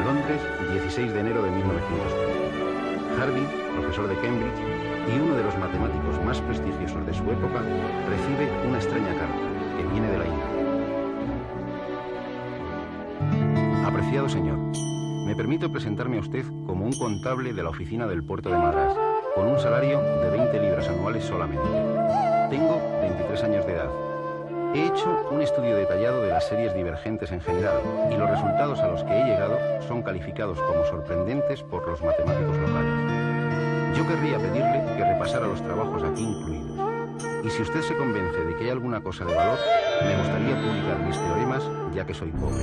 Londres, 16 de enero de 1930. Hardy, profesor de Cambridge y uno de los matemáticos más prestigiosos de su época, recibe una extraña carta que viene de la India. Apreciado señor, me permito presentarme a usted como un contable de la oficina del puerto de Madrás, con un salario de 20 libras anuales solamente. Tengo 23 años de edad. He hecho un estudio detallado de las series divergentes en general y los resultados a los que he llegado son calificados como sorprendentes por los matemáticos locales. Yo querría pedirle que repasara los trabajos aquí incluidos. Y si usted se convence de que hay alguna cosa de valor, me gustaría publicar mis teoremas, ya que soy pobre.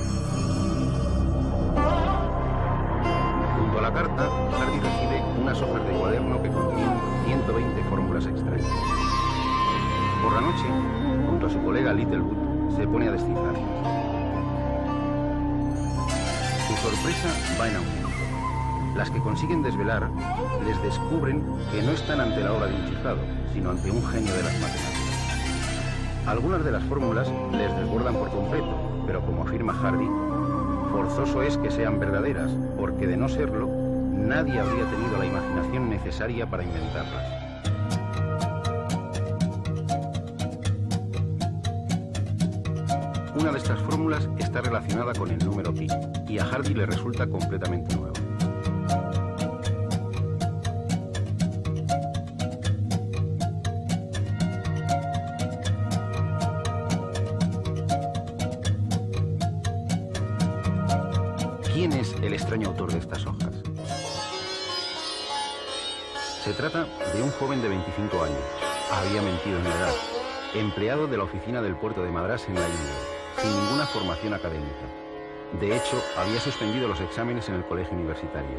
Junto a la carta, Hardy recibe unas hojas de cuaderno que contienen 120 fórmulas extrañas. Por la noche, junto a su colega Littlewood, se pone a descifrarlas. Su sorpresa va en aumento. Las que consiguen desvelar les descubren que no están ante la obra de un chiflado, sino ante un genio de las matemáticas. Algunas de las fórmulas les desbordan por completo, pero como afirma Hardy, forzoso es que sean verdaderas, porque de no serlo, nadie habría tenido la imaginación necesaria para inventarlas. Una de estas fórmulas está relacionada con el número pi, y a Hardy le resulta completamente nueva. ¿Quién es el extraño autor de estas hojas? Se trata de un joven de 25 años. Había mentido en la edad. Empleado de la oficina del puerto de Madrás en la India, sin ninguna formación académica. De hecho, había suspendido los exámenes en el colegio universitario,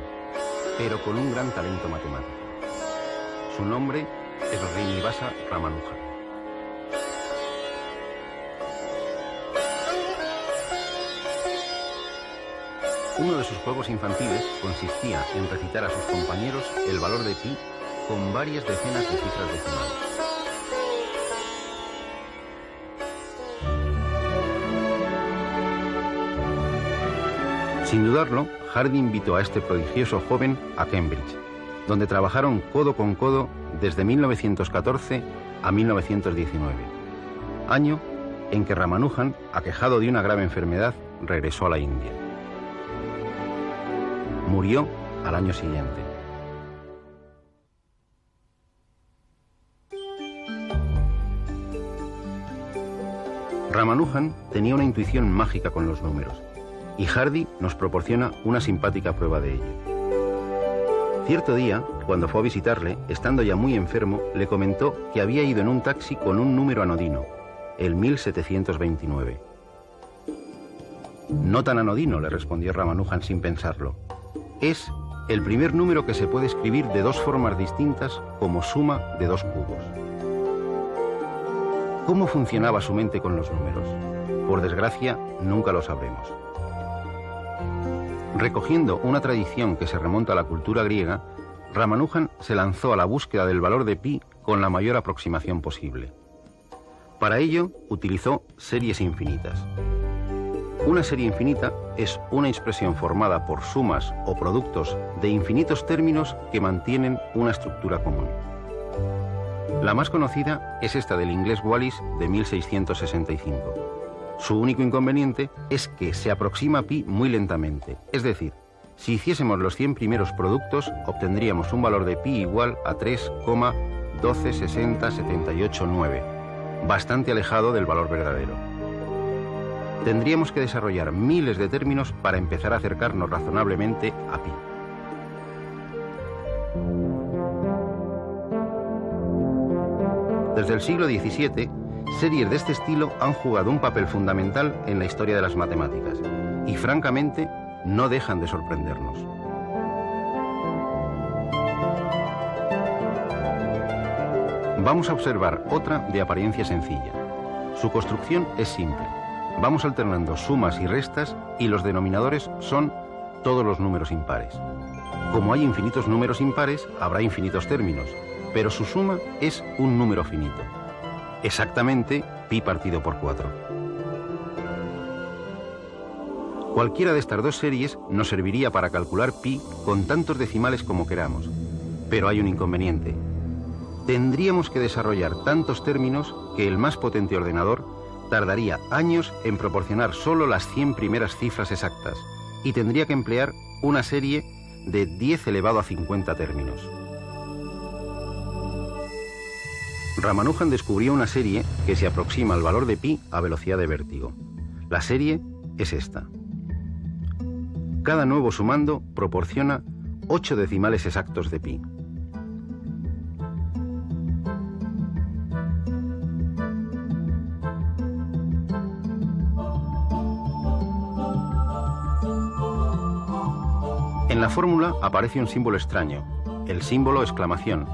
pero con un gran talento matemático. Su nombre es Srinivasa Ramanujan. Uno de sus juegos infantiles consistía en recitar a sus compañeros el valor de pi con varias decenas de cifras decimales. Sin dudarlo, Hardy invitó a este prodigioso joven a Cambridge, donde trabajaron codo con codo desde 1914 a 1919, año en que Ramanujan, aquejado de una grave enfermedad, regresó a la India. Murió al año siguiente. Ramanujan tenía una intuición mágica con los números, y Hardy nos proporciona una simpática prueba de ello. Cierto día, cuando fue a visitarle, estando ya muy enfermo, le comentó que había ido en un taxi con un número anodino, el 1729. No tan anodino, le respondió Ramanujan sin pensarlo. Es el primer número que se puede escribir de dos formas distintas como suma de dos cubos. ¿Cómo funcionaba su mente con los números? Por desgracia, nunca lo sabremos. Recogiendo una tradición que se remonta a la cultura griega, Ramanujan se lanzó a la búsqueda del valor de pi con la mayor aproximación posible. Para ello, utilizó series infinitas. Una serie infinita es una expresión formada por sumas o productos de infinitos términos que mantienen una estructura común. La más conocida es esta del inglés Wallis de 1665. Su único inconveniente es que se aproxima a pi muy lentamente, es decir, si hiciésemos los 100 primeros productos, obtendríamos un valor de pi igual a 3,1260789, bastante alejado del valor verdadero. tendríamos que desarrollar miles de términos para empezar a acercarnos razonablemente a pi. Desde el siglo XVII, series de este estilo han jugado un papel fundamental en la historia de las matemáticas y, francamente, no dejan de sorprendernos. Vamos a observar otra de apariencia sencilla. Su construcción es simple. Vamos alternando sumas y restas y los denominadores son todos los números impares. Como hay infinitos números impares, habrá infinitos términos, pero su suma es un número finito. Exactamente pi partido por 4. Cualquiera de estas dos series nos serviría para calcular pi con tantos decimales como queramos, pero hay un inconveniente. Tendríamos que desarrollar tantos términos que el más potente ordenador tardaría años en proporcionar solo las 100 primeras cifras exactas y tendría que emplear una serie de 10 elevado a 50 términos. Ramanujan descubrió una serie que se aproxima al valor de pi a velocidad de vértigo. La serie es esta. Cada nuevo sumando proporciona 8 decimales exactos de pi. En la fórmula aparece un símbolo extraño, el símbolo exclamación,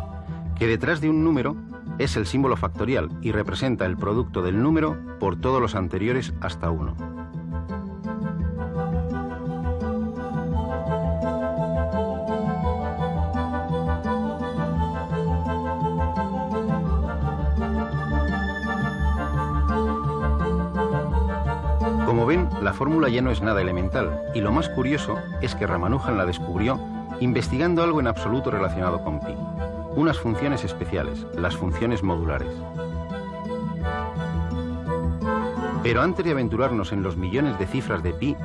que detrás de un número es el símbolo factorial y representa el producto del número por todos los anteriores hasta 1. Como ven, la fórmula ya no es nada elemental, y lo más curioso es que Ramanujan la descubrió investigando algo en absoluto relacionado con pi, unas funciones especiales, las funciones modulares. Pero antes de aventurarnos en los millones de cifras de pi,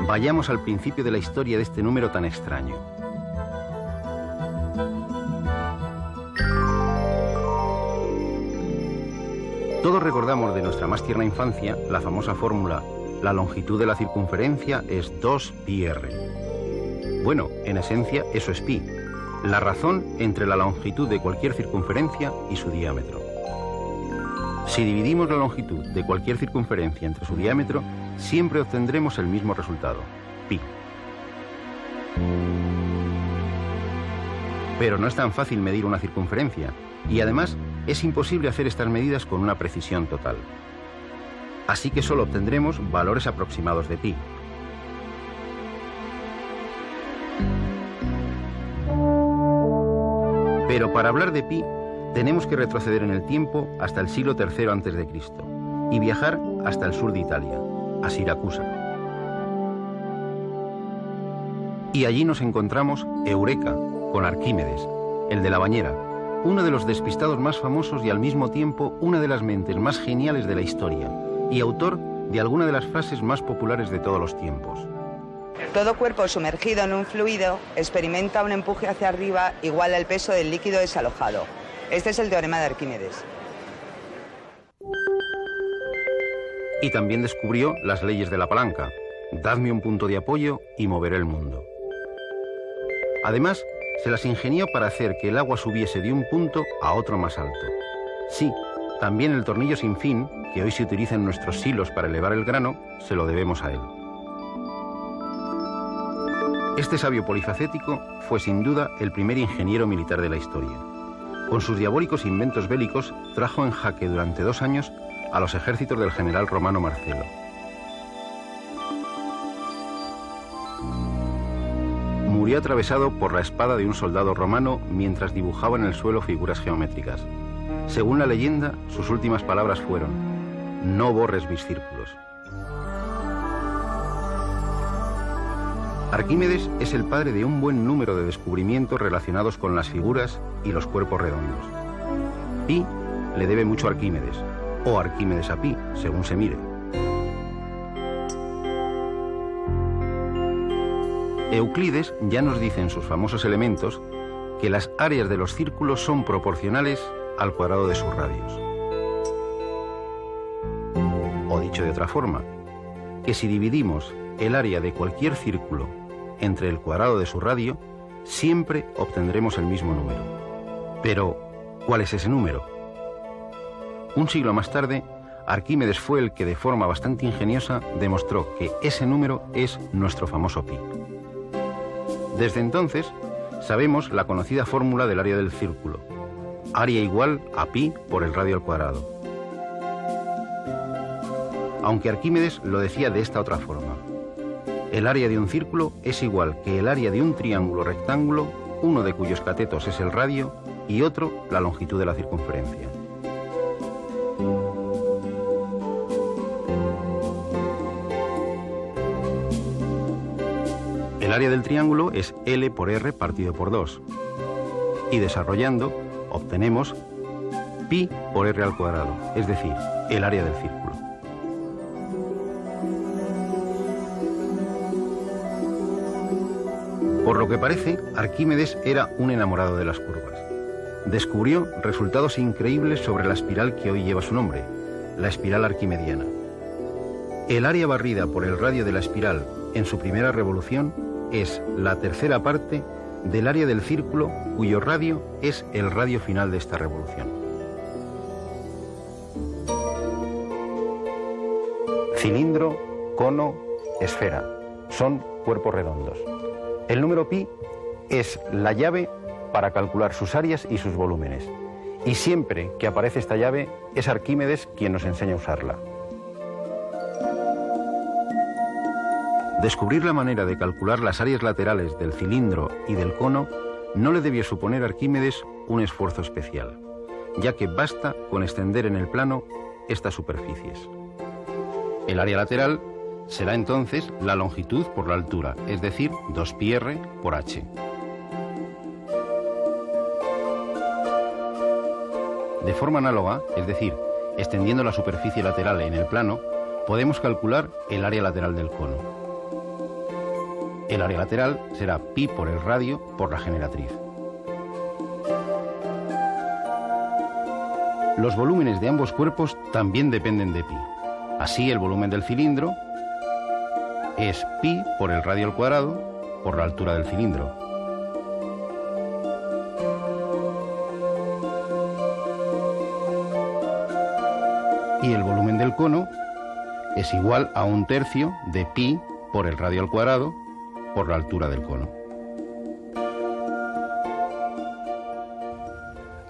vayamos al principio de la historia de este número tan extraño. Todos recordamos de nuestra más tierna infancia la famosa fórmula: la longitud de la circunferencia es 2πr. Bueno, en esencia eso es pi, la razón entre la longitud de cualquier circunferencia y su diámetro. Si dividimos la longitud de cualquier circunferencia entre su diámetro, siempre obtendremos el mismo resultado, pi. Pero no es tan fácil medir una circunferencia, y además es imposible hacer estas medidas con una precisión total. Así que solo obtendremos valores aproximados de pi. Pero para hablar de pi, tenemos que retroceder en el tiempo hasta el siglo III a.C. y viajar hasta el sur de Italia, a Siracusa. Y allí nos encontramos Eureka, con Arquímedes, el de la bañera, uno de los despistados más famosos y al mismo tiempo una de las mentes más geniales de la historia, y autor de alguna de las frases más populares de todos los tiempos. Todo cuerpo sumergido en un fluido experimenta un empuje hacia arriba igual al peso del líquido desalojado. Este es el teorema de Arquímedes. Y también descubrió las leyes de la palanca: dadme un punto de apoyo y moveré el mundo. Además, se las ingenió para hacer que el agua subiese de un punto a otro más alto. Sí, también el tornillo sin fin, que hoy se utiliza en nuestros silos para elevar el grano, se lo debemos a él. Este sabio polifacético fue sin duda el primer ingeniero militar de la historia. Con sus diabólicos inventos bélicos trajo en jaque durante 2 años a los ejércitos del general romano Marcelo. Murió atravesado por la espada de un soldado romano mientras dibujaba en el suelo figuras geométricas. Según la leyenda, sus últimas palabras fueron: no borres mis círculos. Arquímedes es el padre de un buen número de descubrimientos relacionados con las figuras y los cuerpos redondos. Pi le debe mucho a Arquímedes, o Arquímedes a Pi, según se mire. Euclides ya nos dice en sus famosos elementos que las áreas de los círculos son proporcionales al cuadrado de sus radios. O dicho de otra forma, que si dividimos el área de cualquier círculo entre el cuadrado de su radio, siempre obtendremos el mismo número. Pero, ¿cuál es ese número? Un siglo más tarde, Arquímedes fue el que de forma bastante ingeniosa demostró que ese número es nuestro famoso pi. Desde entonces, sabemos la conocida fórmula del área del círculo: área igual a pi por el radio al cuadrado. Aunque Arquímedes lo decía de esta otra forma: el área de un círculo es igual que el área de un triángulo rectángulo, uno de cuyos catetos es el radio y otro la longitud de la circunferencia. El área del triángulo es L por R partido por 2. Y desarrollando, obtenemos pi por R al cuadrado, es decir, el área del círculo. Por lo que parece, Arquímedes era un enamorado de las curvas. Descubrió resultados increíbles sobre la espiral que hoy lleva su nombre, la espiral arquimediana. El área barrida por el radio de la espiral en su primera revolución es la tercera parte del área del círculo cuyo radio es el radio final de esta revolución. Cilindro, cono, esfera. Son cuerpos redondos. El número pi es la llave para calcular sus áreas y sus volúmenes. Y siempre que aparece esta llave, es Arquímedes quien nos enseña a usarla. Descubrir la manera de calcular las áreas laterales del cilindro y del cono no le debió suponer a Arquímedes un esfuerzo especial, ya que basta con extender en el plano estas superficies. El área lateral será entonces la longitud por la altura, es decir, 2πr por h. De forma análoga, es decir, extendiendo la superficie lateral en el plano, podemos calcular el área lateral del cono. El área lateral será pi por el radio por la generatriz. Los volúmenes de ambos cuerpos también dependen de pi. Así, el volumen del cilindro es pi por el radio al cuadrado por la altura del cilindro. Y el volumen del cono es igual a 1/3 de pi por el radio al cuadrado por la altura del cono.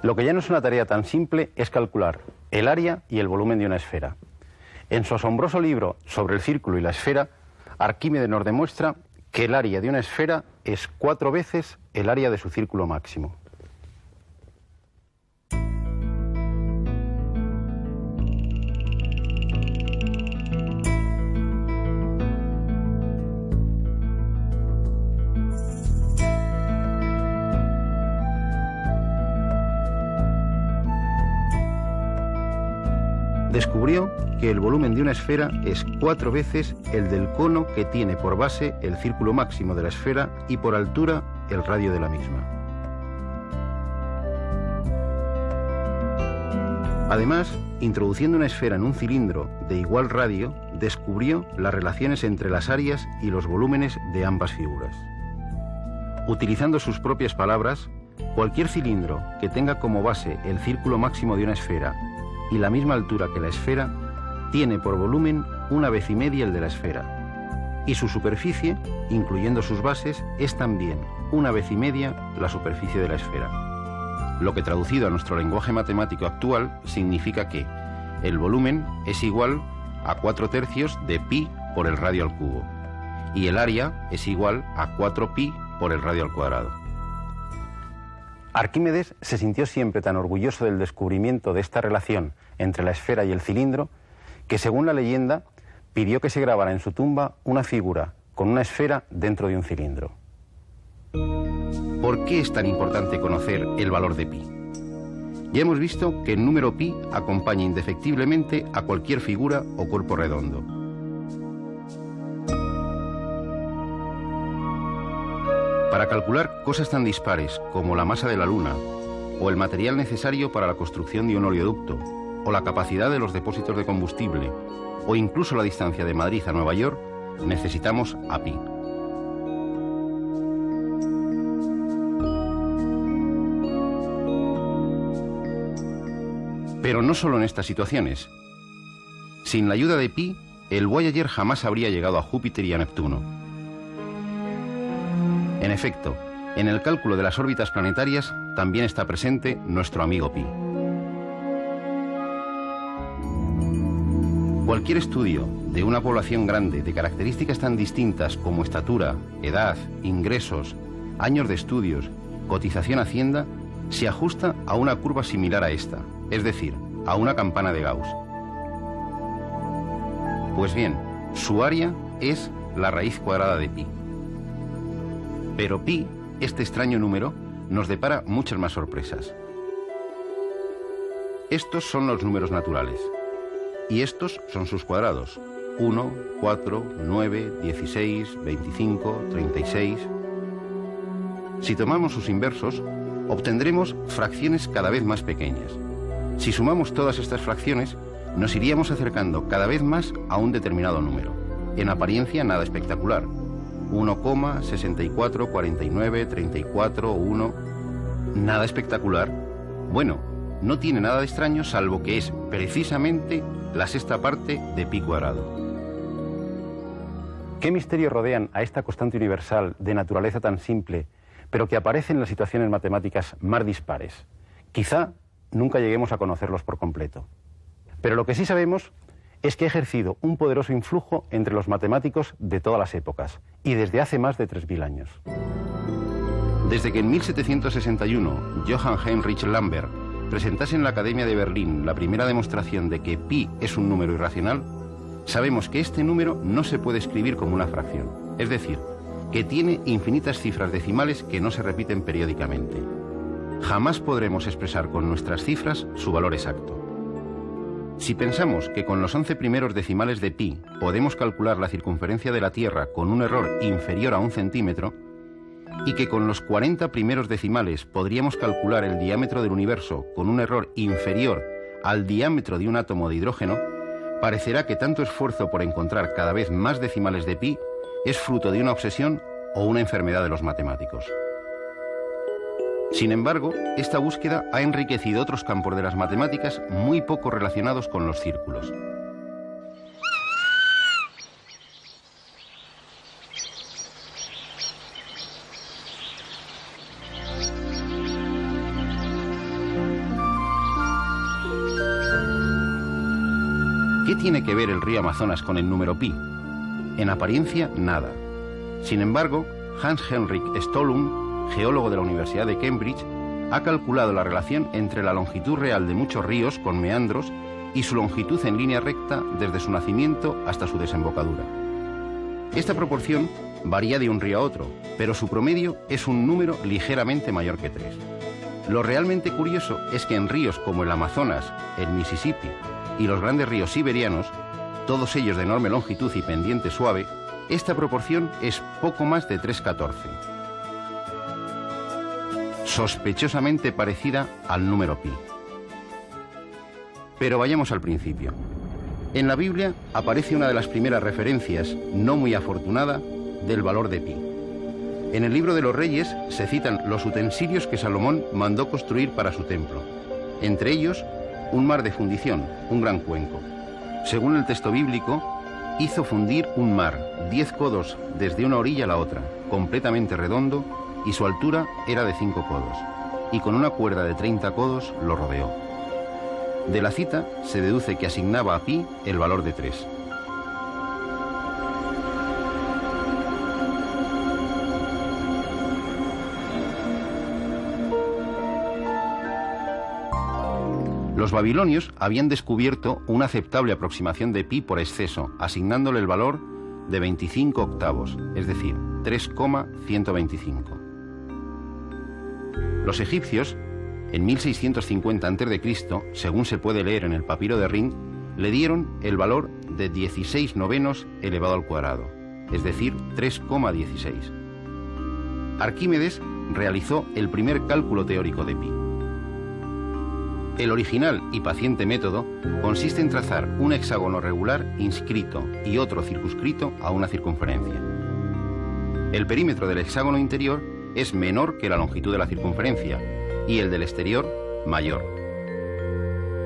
Lo que ya no es una tarea tan simple es calcular el área y el volumen de una esfera. En su asombroso libro sobre el círculo y la esfera, Arquímedes nos demuestra que el área de una esfera es 4 veces el área de su círculo máximo. Descubrió que el volumen de una esfera es 4 veces el del cono que tiene por base el círculo máximo de la esfera y por altura el radio de la misma. Además, introduciendo una esfera en un cilindro de igual radio, descubrió las relaciones entre las áreas y los volúmenes de ambas figuras. Utilizando sus propias palabras, cualquier cilindro que tenga como base el círculo máximo de una esfera y la misma altura que la esfera, tiene por volumen 1,5 veces el de la esfera, y su superficie, incluyendo sus bases, es también 1,5 veces la superficie de la esfera. Lo que traducido a nuestro lenguaje matemático actual significa que el volumen es igual a 4/3 de pi por el radio al cubo, y el área es igual a 4pi por el radio al cuadrado. Arquímedes se sintió siempre tan orgulloso del descubrimiento de esta relación entre la esfera y el cilindro que, según la leyenda, pidió que se grabara en su tumba una figura con una esfera dentro de un cilindro. ¿Por qué es tan importante conocer el valor de pi? Ya hemos visto que el número pi acompaña indefectiblemente a cualquier figura o cuerpo redondo. Para calcular cosas tan dispares como la masa de la Luna, o el material necesario para la construcción de un oleoducto, o la capacidad de los depósitos de combustible, o incluso la distancia de Madrid a Nueva York, necesitamos a pi. Pero no solo en estas situaciones. Sin la ayuda de pi, el Voyager jamás habría llegado a Júpiter y a Neptuno. En efecto, en el cálculo de las órbitas planetarias también está presente nuestro amigo pi. Cualquier estudio de una población grande de características tan distintas como estatura, edad, ingresos, años de estudios, cotización a Hacienda, se ajusta a una curva similar a esta, es decir, a una campana de Gauss. Pues bien, su área es la raíz cuadrada de pi. Pero pi, este extraño número, nos depara muchas más sorpresas. Estos son los números naturales. Y estos son sus cuadrados: 1, 4, 9, 16, 25, 36. Si tomamos sus inversos, obtendremos fracciones cada vez más pequeñas. Si sumamos todas estas fracciones, nos iríamos acercando cada vez más a un determinado número. En apariencia nada espectacular. 1, 64, 49, 34, 1. Nada espectacular. Bueno, no tiene nada de extraño, salvo que es precisamente la sexta parte de pi cuadrado. ¿Qué misterios rodean a esta constante universal de naturaleza tan simple, pero que aparece en las situaciones matemáticas más dispares? Quizá nunca lleguemos a conocerlos por completo. Pero lo que sí sabemos es que ha ejercido un poderoso influjo entre los matemáticos de todas las épocas, y desde hace más de 3000 años. Desde que en 1761 Johann Heinrich Lambert presentase en la Academia de Berlín la primera demostración de que pi es un número irracional, sabemos que este número no se puede escribir como una fracción, es decir, que tiene infinitas cifras decimales que no se repiten periódicamente. Jamás podremos expresar con nuestras cifras su valor exacto. Si pensamos que con los 11 primeros decimales de pi podemos calcular la circunferencia de la Tierra con un error inferior a 1 centímetro, y que con los 40 primeros decimales podríamos calcular el diámetro del universo con un error inferior al diámetro de un átomo de hidrógeno, parecerá que tanto esfuerzo por encontrar cada vez más decimales de pi es fruto de una obsesión o una enfermedad de los matemáticos. Sin embargo, esta búsqueda ha enriquecido otros campos de las matemáticas muy poco relacionados con los círculos. ¿Qué tiene que ver el río Amazonas con el número pi? En apariencia, nada. Sin embargo, Hans Henrik Ståhlung, geólogo de la Universidad de Cambridge, ha calculado la relación entre la longitud real de muchos ríos con meandros y su longitud en línea recta desde su nacimiento hasta su desembocadura. Esta proporción varía de un río a otro, pero su promedio es un número ligeramente mayor que 3. Lo realmente curioso es que en ríos como el Amazonas, el Mississippi y los grandes ríos siberianos, todos ellos de enorme longitud y pendiente suave, esta proporción es poco más de 3,14. Sospechosamente parecida al número pi. Pero vayamos al principio. En la Biblia aparece una de las primeras referencias, no muy afortunada, del valor de pi. En el libro de los Reyes se citan los utensilios que Salomón mandó construir para su templo. Entre ellos, un mar de fundición, un gran cuenco. Según el texto bíblico, hizo fundir un mar, 10 codos desde una orilla a la otra, completamente redondo, y su altura era de 5 codos, y con una cuerda de 30 codos lo rodeó. De la cita se deduce que asignaba a pi el valor de 3. Los babilonios habían descubierto una aceptable aproximación de pi por exceso, asignándole el valor de 25 octavos, es decir, 3,125. Los egipcios, en 1650 a.C., según se puede leer en el papiro de Rhind, le dieron el valor de 16 novenos elevado al cuadrado, es decir, 3,16. Arquímedes realizó el primer cálculo teórico de pi. El original y paciente método consiste en trazar un hexágono regular inscrito y otro circunscrito a una circunferencia. El perímetro del hexágono interior es menor que la longitud de la circunferencia y el del exterior mayor.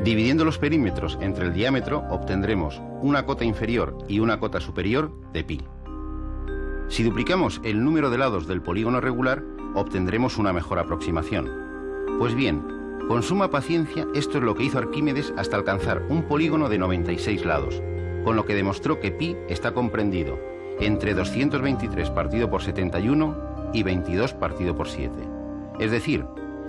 Dividiendo los perímetros entre el diámetro obtendremos una cota inferior y una cota superior de pi. Si duplicamos el número de lados del polígono regular, obtendremos una mejor aproximación. Pues bien, con suma paciencia, esto es lo que hizo Arquímedes hasta alcanzar un polígono de 96 lados, con lo que demostró que pi está comprendido entre 223 partido por 71 y 22 partido por 7, es decir,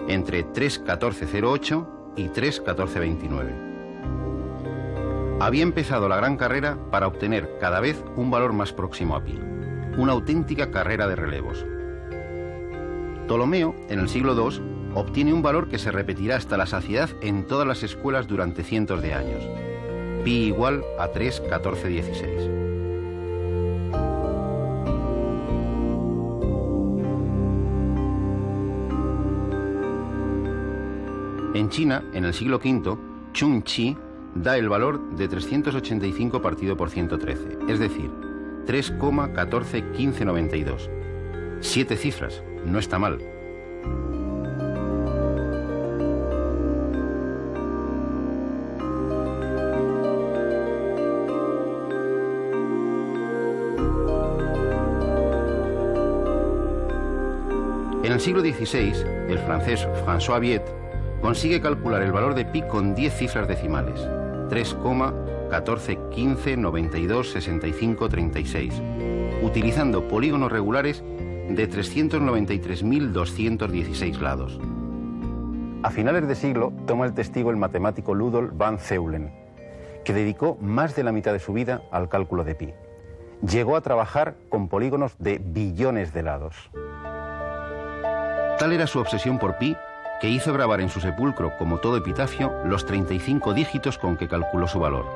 entre 3,1408 y 3,1429. Había empezado la gran carrera para obtener cada vez un valor más próximo a pi, una auténtica carrera de relevos. Ptolomeo, en el siglo II, obtiene un valor que se repetirá hasta la saciedad en todas las escuelas durante cientos de años. Pi igual a 3,1416. En China, en el siglo V, Chun Chi da el valor de 385 partido por 113, es decir, 3,141592. 7 cifras, no está mal. En el siglo XVI, el francés François Viet consigue calcular el valor de pi con 10 cifras decimales, 3,1415926536, utilizando polígonos regulares de 393.216 lados. A finales de siglo toma el testigo el matemático Ludolf van Zeulen, que dedicó más de la mitad de su vida al cálculo de pi. Llegó a trabajar con polígonos de billones de lados. Tal era su obsesión por pi que hizo grabar en su sepulcro, como todo epitafio, los 35 dígitos con que calculó su valor.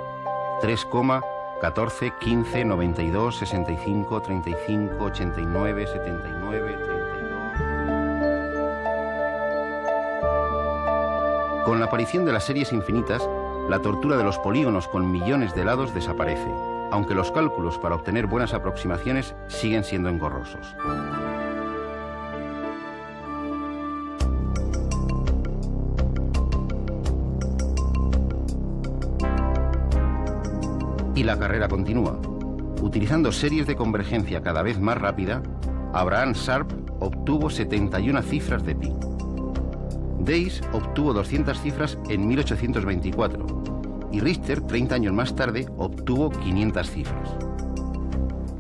3,14, 15, 92, 65, 35, 89, 79, 32... Con la aparición de las series infinitas, la tortura de los polígonos con millones de lados desaparece, aunque los cálculos para obtener buenas aproximaciones siguen siendo engorrosos. Y la carrera continúa. Utilizando series de convergencia cada vez más rápida, Abraham Sharp obtuvo 71 cifras de pi. Days obtuvo 200 cifras en 1824 y Richter, 30 años más tarde, obtuvo 500 cifras.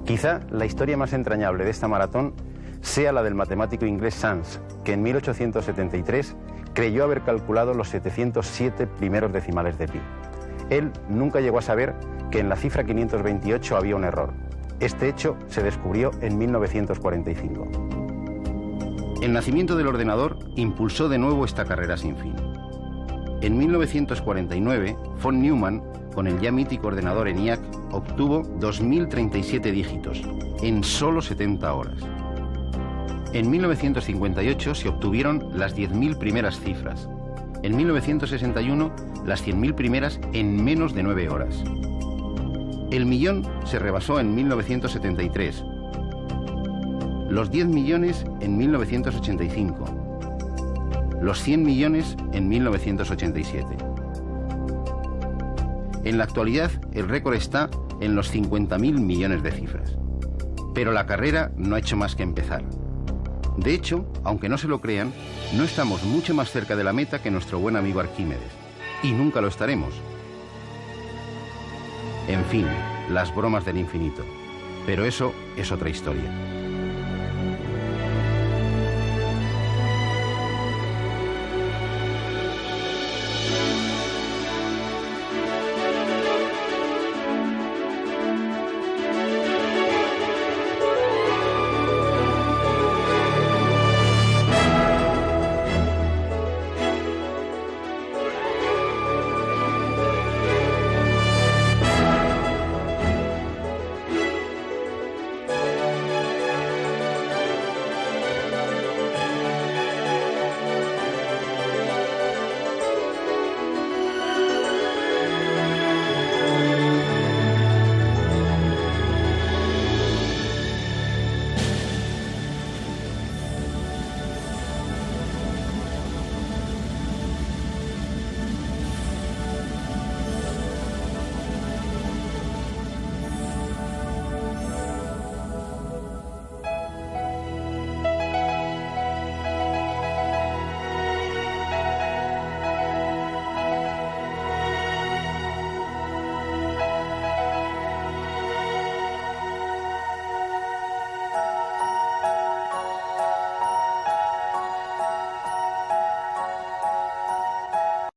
Quizá la historia más entrañable de esta maratón sea la del matemático inglés Sans, que en 1873 creyó haber calculado los 707 primeros decimales de pi. Él nunca llegó a saber que en la cifra 528 había un error. Este hecho se descubrió en 1945. El nacimiento del ordenador impulsó de nuevo esta carrera sin fin. En 1949, von Neumann, con el ya mítico ordenador ENIAC, obtuvo 2037 dígitos en solo 70 horas. En 1958 se obtuvieron las 10.000 primeras cifras. En 1961, las 100.000 primeras en menos de 9 horas. El millón se rebasó en 1973, los 10 millones en 1985, los 100 millones en 1987. En la actualidad, el récord está en los 50.000 millones de cifras. Pero la carrera no ha hecho más que empezar. De hecho, aunque no se lo crean, no estamos mucho más cerca de la meta que nuestro buen amigo Arquímedes. Y nunca lo estaremos. En fin, las bromas del infinito. Pero eso es otra historia.